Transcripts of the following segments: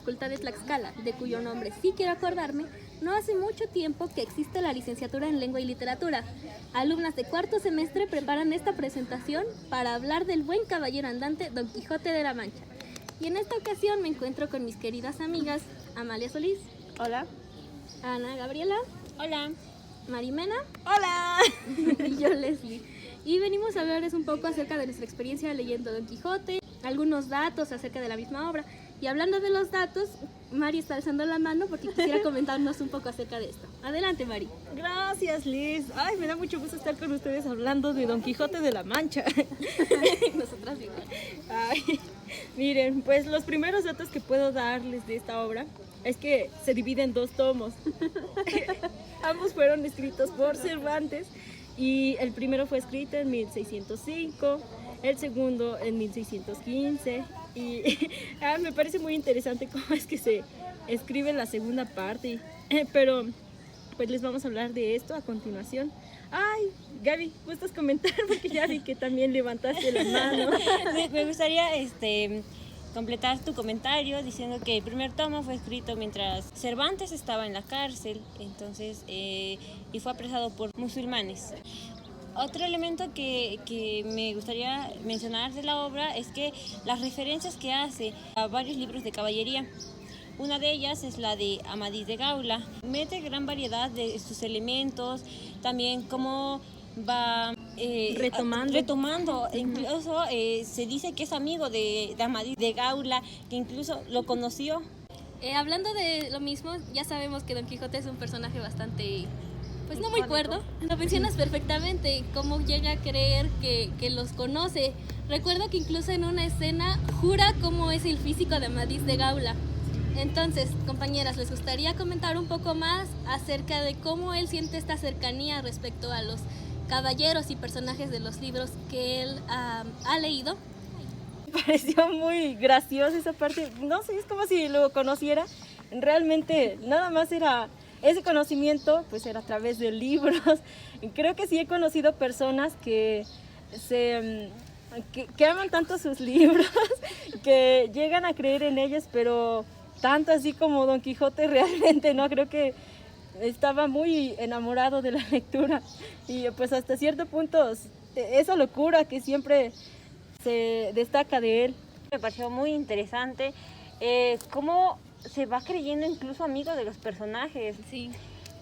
Facultad de Tlaxcala, de cuyo nombre sí quiero acordarme, no hace mucho tiempo que existe la licenciatura en Lengua y Literatura. Alumnas de cuarto semestre preparan esta presentación para hablar del buen caballero andante Don Quijote de la Mancha. Y en esta ocasión me encuentro con mis queridas amigas Amalia Solís. Hola. Ana Gabriela. Hola. Marimena. Hola. Y yo, Leslie. Y venimos a hablarles un poco acerca de nuestra experiencia leyendo Don Quijote, algunos datos acerca de la misma obra. Y hablando de los datos, Mari está alzando la mano porque quisiera comentarnos un poco acerca de esto. Adelante, Mari. Gracias, Liz. Ay, me da mucho gusto estar con ustedes hablando de Don Quijote de la Mancha. Nosotras igual. Ay, miren, pues los primeros datos que puedo darles de esta obra es que se divide en 2 tomos. Ambos fueron escritos por Cervantes y el primero fue escrito en 1605, el segundo en 1615 y me parece muy interesante cómo es que se escribe la segunda parte, pero pues les vamos a hablar de esto a continuación. Ay, Gaby, ¿gustas comentar? Porque ya vi que también levantaste la mano. Me gustaría completar tu comentario diciendo que el primer tomo fue escrito mientras Cervantes estaba en la cárcel, entonces y fue apresado por musulmanes. Otro elemento que me gustaría mencionar de la obra es que las referencias que hace a varios libros de caballería. Una de ellas es la de Amadís de Gaula. Mete gran variedad de sus elementos, también cómo va retomando. Incluso se dice que es amigo de Amadís de Gaula, que incluso lo conoció. Hablando de lo mismo, ya sabemos que Don Quijote es un personaje bastante, pues no muy cuerdo. Lo mencionas perfectamente, cómo llega a creer que los conoce. Recuerdo que incluso en una escena jura cómo es el físico de Amadís de Gaula. Entonces, compañeras, ¿les gustaría comentar un poco más acerca de cómo él siente esta cercanía respecto a los caballeros y personajes de los libros que él ha leído? Me pareció muy graciosa esa parte. No sé, es como si lo conociera. Realmente nada más era ese conocimiento, pues era a través de libros. Creo que sí he conocido personas que aman tanto sus libros, que llegan a creer en ellos, pero tanto así como Don Quijote realmente no. Creo que estaba muy enamorado de la lectura y pues hasta cierto punto esa locura que siempre se destaca de él. Me pareció muy interesante cómo se va creyendo incluso amigo de los personajes. Sí.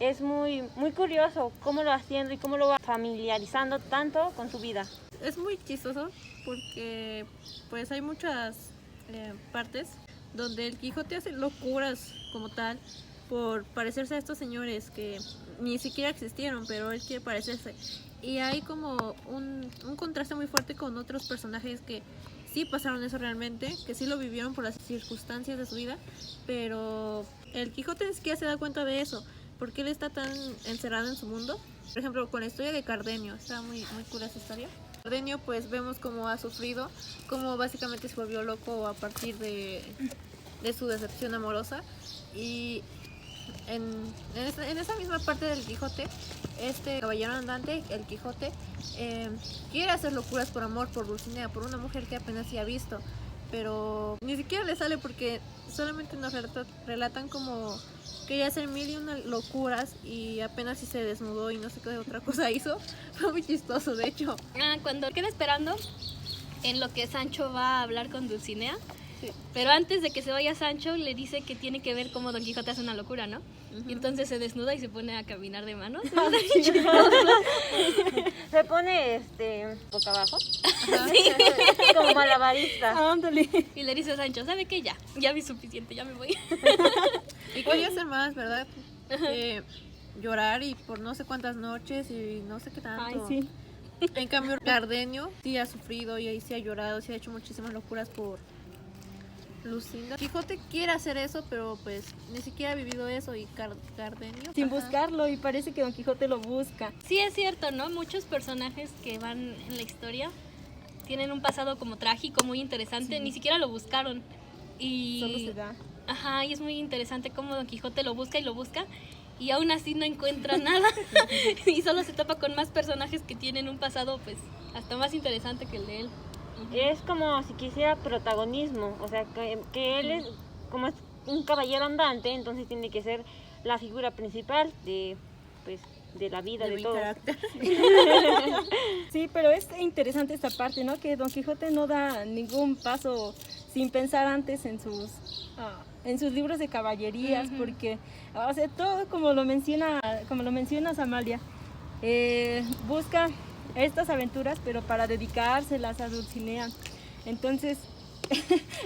Es muy, muy curioso cómo lo va haciendo y cómo lo va familiarizando tanto con su vida. Es muy chistoso porque pues hay muchas partes donde el Quijote hace locuras como tal por parecerse a estos señores que ni siquiera existieron, pero él quiere parecerse. Y hay como un contraste muy fuerte con otros personajes que sí pasaron eso realmente, que sí lo vivieron por las circunstancias de su vida, pero el Quijote ni siquiera se da cuenta de eso, porque él está tan encerrado en su mundo. Por ejemplo, con la historia de Cardenio, está muy cool esa historia. Cardenio, pues vemos cómo ha sufrido, cómo básicamente se volvió loco a partir de su decepción amorosa. Y en esa misma parte del Quijote, este caballero andante, el Quijote, quiere hacer locuras por amor por Dulcinea, por una mujer que apenas se ha visto, pero ni siquiera le sale porque solamente nos relatan como quería hacer mil y una locuras y apenas si se desnudó y no sé qué otra cosa hizo. Fue muy chistoso, de hecho. Cuando queda esperando en lo que Sancho va a hablar con Dulcinea. Sí. Pero antes de que se vaya Sancho, le dice que tiene que ver cómo Don Quijote hace una locura, ¿no? Y entonces se desnuda y se pone a caminar de manos. Se pone boca abajo, como malabarista. Ándale. Y le dice a Sancho, ¿sabe qué? Ya vi suficiente, ya me voy. Y quería hacer más, ¿verdad? Llorar y por no sé cuántas noches y no sé qué tanto. Ay, sí. En cambio, Cardenio sí ha sufrido y ahí sí ha llorado, sí ha hecho muchísimas locuras por Lucinda. Quijote quiere hacer eso, pero pues ni siquiera ha vivido eso. Y Cardenio Sin buscarlo, y parece que Don Quijote lo busca. Sí, es cierto, ¿no? Muchos personajes que van en la historia tienen un pasado como trágico, muy interesante. Sí. Ni siquiera lo buscaron. Y Solo se da. Ajá, y es muy interesante cómo Don Quijote lo busca y aún así no encuentra nada y solo se topa con más personajes que tienen un pasado pues hasta más interesante que el de él. Es como si quisiera protagonismo, o sea, que él es como un caballero andante, entonces tiene que ser la figura principal de la vida de mi todos. carácter. Sí, pero es interesante esta parte, ¿no? Que Don Quijote no da ningún paso sin pensar antes en sus libros de caballerías, porque, o sea, todo como lo mencionas, Amalia, busca estas aventuras, pero para dedicárselas a Dulcinea. Entonces,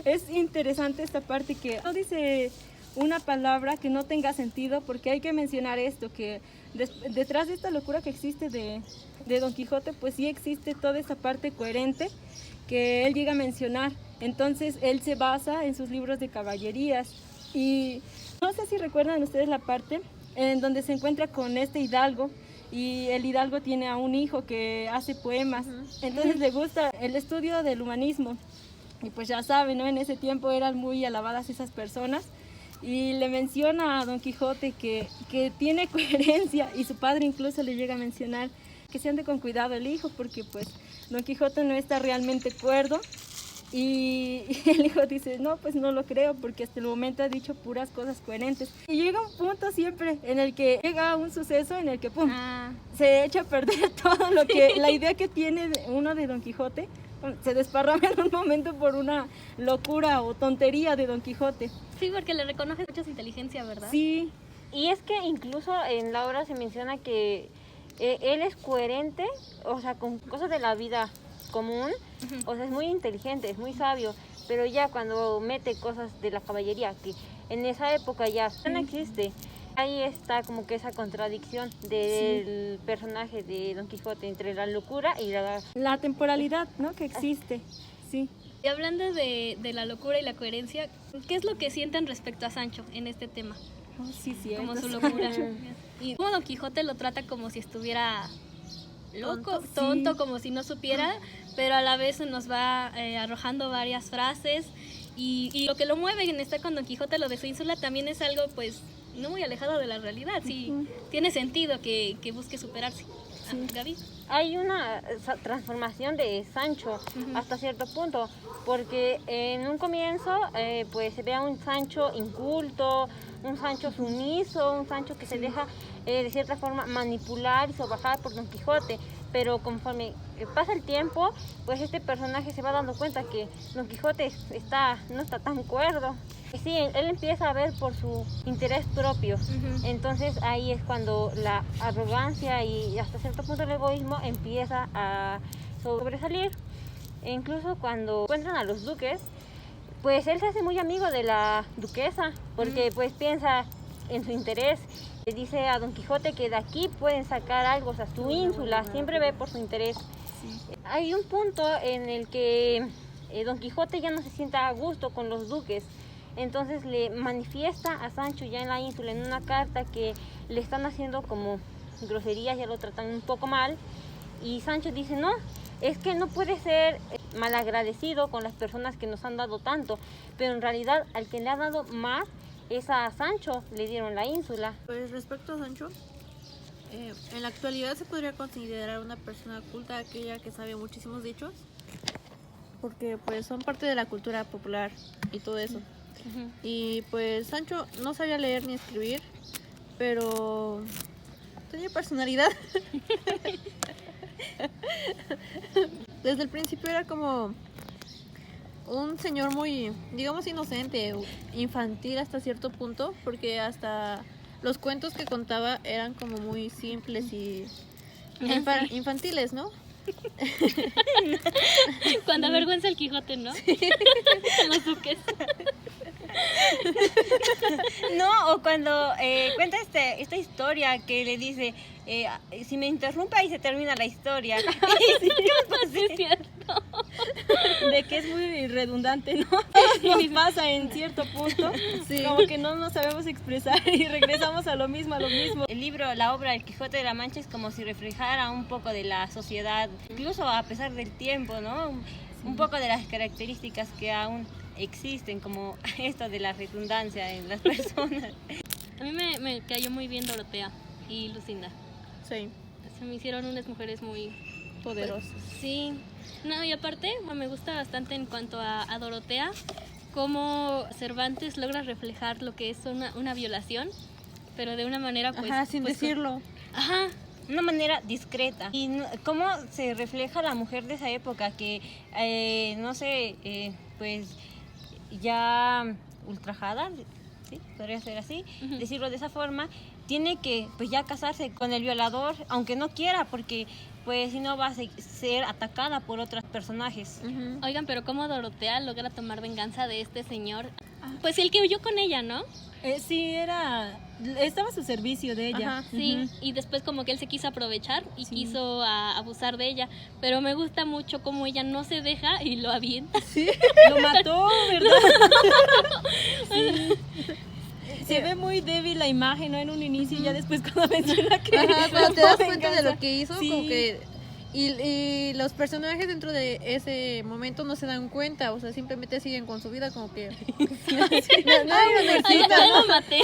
es interesante esta parte que no dice una palabra que no tenga sentido, porque hay que mencionar esto, que detrás de esta locura que existe de Don Quijote, pues sí existe toda esa parte coherente que él llega a mencionar. Entonces él se basa en sus libros de caballerías, y no sé si recuerdan ustedes la parte en donde se encuentra con este hidalgo, y el hidalgo tiene a un hijo que hace poemas. Entonces le gusta el estudio del humanismo, y pues ya saben, ¿no? En ese tiempo eran muy alabadas esas personas, y le menciona a Don Quijote que tiene coherencia, y su padre incluso le llega a mencionar que se ande con cuidado el hijo, porque pues Don Quijote no está realmente cuerdo. Y el hijo dice, no, pues no lo creo, porque hasta el momento ha dicho puras cosas coherentes. Y llega un punto siempre en el que llega un suceso en el que pum, se echa a perder todo lo que, la idea que tiene uno de Don Quijote, se desparrama en un momento por una locura o tontería de Don Quijote. Sí, porque le reconoce mucha inteligencia, ¿verdad? Sí, Y es que incluso en la obra se menciona que él es coherente, o sea, con cosas de la vida común, o sea, es muy inteligente, es muy sabio, pero ya cuando mete cosas de la caballería, que en esa época ya no existe, ahí está como que esa contradicción del personaje de Don Quijote entre la locura y la temporalidad, ¿no? Que existe, sí. Y hablando de la locura y la coherencia, ¿qué es lo que sienten respecto a Sancho en este tema? Oh, sí, sí. Como su locura. Y como Don Quijote lo trata como si estuviera loco, tonto, como si no supiera, pero a la vez nos va arrojando varias frases, y lo que lo mueve en estar con Don Quijote, lo de su ínsula, también es algo pues no muy alejado de la realidad. Sí, tiene sentido que busque superarse. Gaby. Hay una transformación de Sancho hasta cierto punto, porque en un comienzo pues se ve a un Sancho inculto, un Sancho sumiso, un Sancho que se deja de cierta forma manipular y sobajar por Don Quijote, pero conforme pasa el tiempo, pues este personaje se va dando cuenta que Don Quijote no está tan cuerdo. Sí, él empieza a ver por su interés propio. Entonces ahí es cuando la arrogancia y hasta cierto punto el egoísmo empieza a sobresalir. E incluso cuando encuentran a los duques, pues él se hace muy amigo de la duquesa, porque pues piensa en su interés. Le dice a Don Quijote que de aquí pueden sacar algo, o sea, su ínsula, siempre ve por su interés. Hay un punto en el que Don Quijote ya no se sienta a gusto con los duques. Entonces le manifiesta a Sancho ya en la ínsula, en una carta, que le están haciendo como groserías, ya lo tratan un poco mal. Y Sancho dice, no, es que no puede ser malagradecido con las personas que nos han dado tanto, pero en realidad al que le ha dado más es a Sancho, le dieron la ínsula. Pues respecto a Sancho, en la actualidad se podría considerar una persona culta aquella que sabe muchísimos dichos, porque pues son parte de la cultura popular y todo eso. Y pues Sancho no sabía leer ni escribir, pero tenía personalidad. Desde el principio era como un señor muy, digamos, inocente, infantil hasta cierto punto, porque hasta los cuentos que contaba eran como muy simples y infantiles, ¿no? Cuando avergüenza el Quijote, ¿no? Los duques. No, o cuando cuenta esta historia que le dice, si me interrumpe ahí se termina la historia. Sí, es cierto. De que es muy redundante, ¿no? Nos pasa en cierto punto, como que no nos sabemos expresar y regresamos a lo mismo. El libro, la obra El Quijote de la Mancha es como si reflejara un poco de la sociedad, incluso a pesar del tiempo, ¿no? Un poco de las características que aún existen, como esto de la redundancia en las personas. A mí me cayó muy bien Dorotea y Lucinda. Sí. Se me hicieron unas mujeres muy Poderosas. Sí. No, y aparte me gusta bastante en cuanto a Dorotea, cómo Cervantes logra reflejar lo que es una violación, pero de una manera pues... Ajá, sin pues, decirlo. Ajá, Una manera discreta. Y cómo se refleja la mujer de esa época que, no sé, pues ya ultrajada, ¿sí? Podría ser así, decirlo de esa forma, tiene que pues ya casarse con el violador, aunque no quiera, porque pues si no va a ser atacada por otros personajes. oigan, pero cómo Dorotea logra tomar venganza de este señor, pues el que huyó con ella, ¿no? Sí, estaba a su servicio de ella. Ajá. Sí, y después como que él se quiso aprovechar y quiso abusar de ella, pero me gusta mucho cómo ella no se deja y lo avienta. Sí, lo mató, ¿verdad? Sí. Se ve muy débil la imagen, ¿no? En un inicio y ya después cuando menciona que... Ajá, cuando te das cuenta de venganza. lo que hizo, Sí. como que... Y los personajes dentro de ese momento no se dan cuenta, o sea, simplemente siguen con su vida como que... Ay, ya lo maté.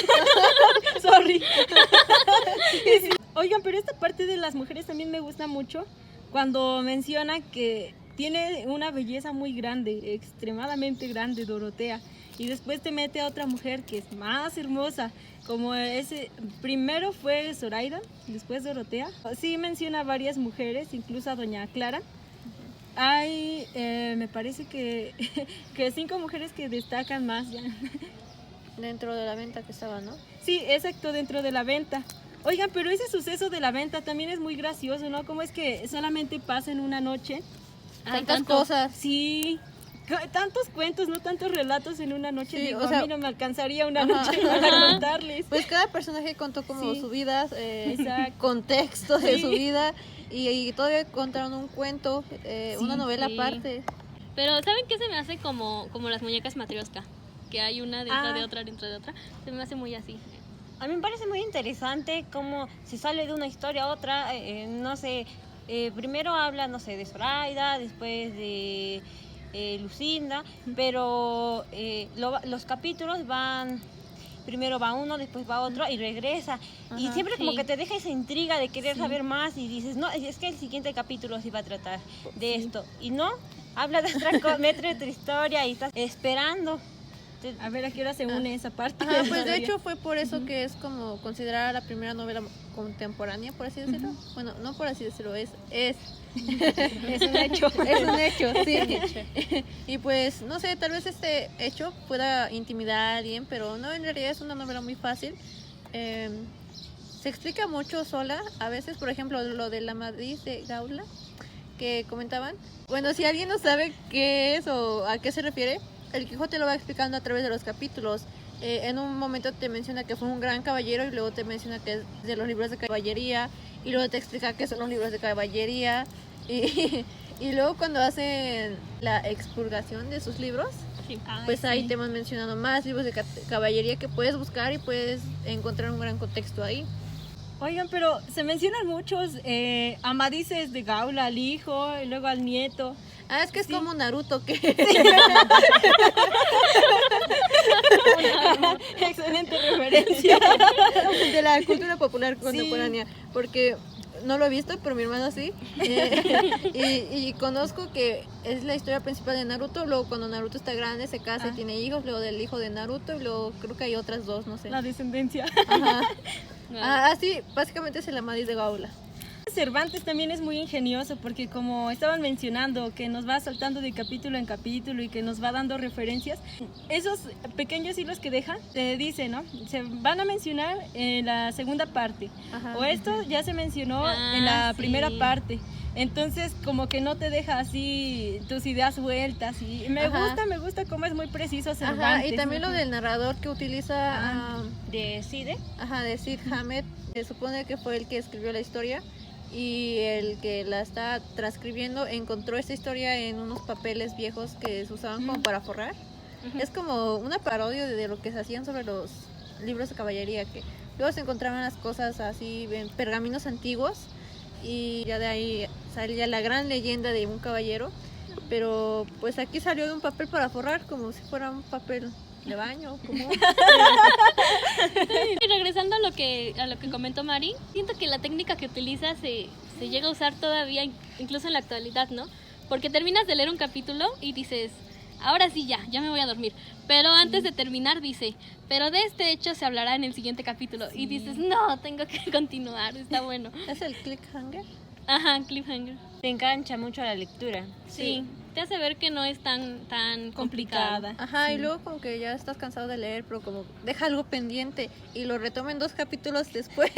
Sorry. Sí. Oigan, pero esta parte de las mujeres también me gusta mucho cuando menciona que tiene una belleza muy grande, extremadamente grande, Dorotea. Y después te mete a otra mujer que es más hermosa, como ese, primero fue Zoraida, después Dorotea. Sí menciona varias mujeres, incluso a Doña Clara. Hay, me parece que 5 mujeres que destacan más ya. Dentro de la venta que estaba, ¿no? Sí, exacto, dentro de la venta. Oigan, pero ese suceso de la venta también es muy gracioso, ¿no? ¿Cómo es que solamente pasa en una noche? Ay, Tantas tanto. cosas. Sí, tantos cuentos, no tantos relatos en una noche. Sí, Digo, o sea, a mí no me alcanzaría una ajá. noche para contarles. Pues cada personaje contó como Sí. su vida, Exacto. contexto de Sí. su vida y todavía contaron un cuento, una novela Sí. aparte. Pero ¿saben qué se me hace como las muñecas Matrioska? Que hay una dentro de otra, dentro de otra. Se me hace muy así. A mí me parece muy interesante cómo se sale de una historia a otra, no sé, primero habla, no sé, de Zoraida, después de Lucinda, pero los capítulos van, primero va uno, después va otro y regresa. Y Ajá, siempre como sí. que te deja esa intriga de querer saber más y dices, no, es que el siguiente capítulo sí va a tratar de esto. Y no, habla de otra cosa, mete otra historia y estás esperando. A ver, ¿a qué hora se une esa parte? Ajá, pues de hecho fue por eso que es como considerada la primera novela contemporánea, por así decirlo. Bueno, no por así decirlo, es es un hecho. es un hecho, sí. Y pues, no sé, tal vez este hecho pueda intimidar a alguien, pero no, en realidad es una novela muy fácil. Se explica mucho sola. A veces, por ejemplo, lo de la Amadís de Gaula que comentaban. Bueno, si alguien no sabe qué es o a qué se refiere, el Quijote lo va explicando a través de los capítulos. En un momento te menciona que fue un gran caballero y luego te menciona que es de los libros de caballería y luego te explica qué son los libros de caballería y luego cuando hacen la expurgación de sus libros, pues ahí te van mencionando más libros de caballería que puedes buscar y puedes encontrar un gran contexto ahí. Oigan, pero se mencionan muchos amadices de Gaula, al hijo, y luego al nieto. Ah, es que es como Naruto que... Excelente referencia. de la cultura popular contemporánea, porque no lo he visto, pero mi hermano sí. Y conozco que es la historia principal de Naruto. Luego cuando Naruto está grande se casa y tiene hijos, luego del hijo de Naruto y luego creo que hay otras dos, no sé. La descendencia. Ajá. Sí, básicamente es el Amadís de Gaula. Cervantes también es muy ingenioso porque como estaban mencionando que nos va saltando de capítulo en capítulo y que nos va dando referencias, esos pequeños hilos que deja te dicen, ¿no? Se van a mencionar en la segunda parte. Ajá. O esto ya se mencionó en la primera parte. Entonces como que no te deja así tus ideas sueltas y me gusta cómo es muy preciso Cervantes. Ajá, y también lo del narrador que utiliza De Cide. de Cid Hamet, se supone que fue el que escribió la historia y el que la está transcribiendo encontró esta historia en unos papeles viejos que se usaban como para forrar. Es como una parodia de lo que se hacían sobre los libros de caballería, que luego se encontraban las cosas así en pergaminos antiguos y ya de ahí salía la gran leyenda de un caballero, pero pues aquí salió de un papel para forrar como si fuera un papel de baño común. Y regresando a lo que comentó Mari, siento que la técnica que utiliza se llega a usar todavía incluso en la actualidad, ¿no? Porque terminas de leer un capítulo y dices, ahora sí ya me voy a dormir. Pero antes de terminar dice, pero de este hecho se hablará en el siguiente capítulo. Y dices, no, tengo que continuar, está bueno. ¿Es el cliffhanger? Ajá, cliffhanger. Te engancha mucho a la lectura. Sí, te hace ver que no es tan complicada. Ajá, y luego como que ya estás cansado de leer, pero como deja algo pendiente y lo retoma en 2 capítulos después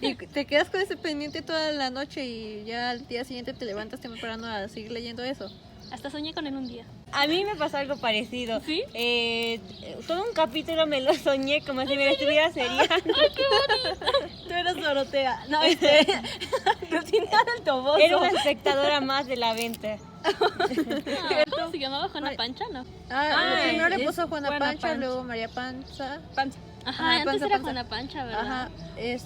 y te quedas con ese pendiente toda la noche y ya al día siguiente te levantas temprano a seguir leyendo eso. Hasta soñé con él un día. A mí me pasó algo parecido. ¿Sí? Todo un capítulo me lo soñé como si me lo estuviera seriando. Tú eres Dorotea. No, Rosina del Toboso. Era una espectadora más de la venta. ¿Cómo se llamaba? ¿Juana Pancha? No. Primero le es puso Juana Juana Pancha, Pancha. luego María Panza. Panza. Ajá, antes Panza, era Panza. Juana Pancha, ¿verdad? Ajá,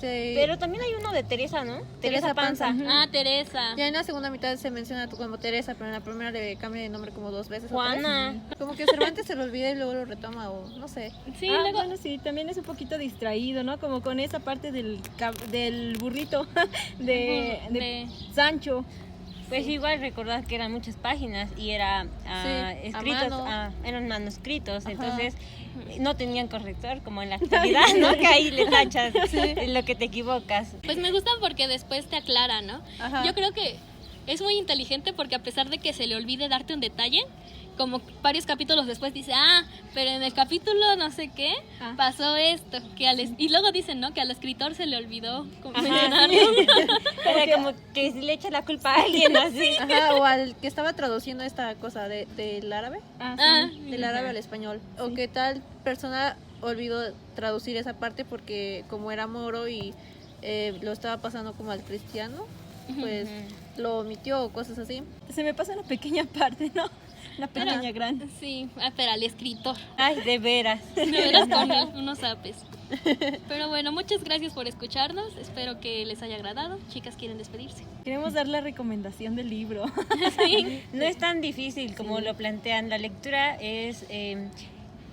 Pero también hay uno de Teresa, ¿no? Teresa Panza. Ah, Teresa. Ya en la segunda mitad se menciona como Teresa, pero en la primera le cambia de nombre como 2 veces. o 3. Juana. Como que Cervantes se lo olvida y luego lo retoma o no sé. Sí, Ah, luego... bueno, sí, también es un poquito distraído, ¿no? Como con esa parte del burrito de Sancho. Pues igual recordad que eran muchas páginas y era a escritos, mano. eran manuscritos, Ajá. entonces no tenían corrector como en la actualidad, ¿no? Que ahí le tachas en lo que te equivocas. Pues me gusta porque después te aclara, ¿no? Ajá. Yo creo que es muy inteligente porque a pesar de que se le olvide darte un detalle, como varios capítulos después dice, pero en el capítulo no sé qué, pasó esto, y luego dicen, ¿no? Que al escritor se le olvidó mencionarlo. Pero como que si le echa la culpa a alguien así. Ajá, o al que estaba traduciendo esta cosa del árabe, del árabe al español. O que tal persona olvidó traducir esa parte porque como era moro y lo estaba pasando como al cristiano, pues lo omitió o cosas así. Se me pasa una pequeña parte, ¿no? Una pequeña gran. Sí, pero al escritor. Ay, de veras. De veras con él, unos apes. Pero bueno, muchas gracias por escucharnos. Espero que les haya agradado. Chicas, ¿quieren despedirse? Queremos dar la recomendación del libro. Sí. No es tan difícil como lo plantean. La lectura es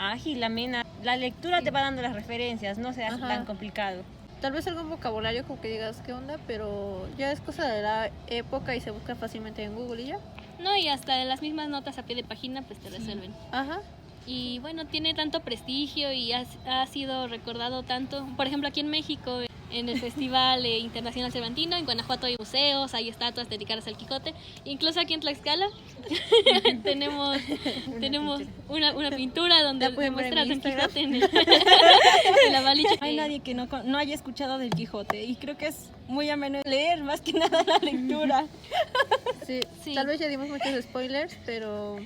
ágil, amena. La lectura te va dando las referencias, no se hace Ajá. tan complicado. Tal vez algún vocabulario como que digas qué onda, pero ya es cosa de la época y se busca fácilmente en Google y ya. No, y hasta las mismas notas a pie de página pues te resuelven. Ajá. Y bueno, tiene tanto prestigio y ha sido recordado tanto. Por ejemplo, aquí en México, en el Festival Internacional Cervantino, en Guanajuato hay museos, hay estatuas dedicadas al Quijote. Incluso aquí en Tlaxcala tenemos una pintura donde La pueden ver demuestra en a Don Instagram. Quijote en la valiche. No hay nadie que no haya escuchado del Quijote y creo que es muy ameno leer, más que nada la lectura. Sí. Sí. Tal vez ya dimos muchos spoilers, pero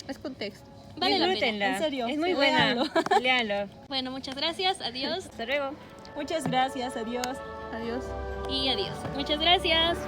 es contexto. Vale la pena. Disfrútenla. En serio, Es muy sí, buena. léanlo. Léanlo. Bueno, muchas gracias, adiós Hasta luego. Muchas gracias, adiós. Adiós. y adiós. Muchas gracias.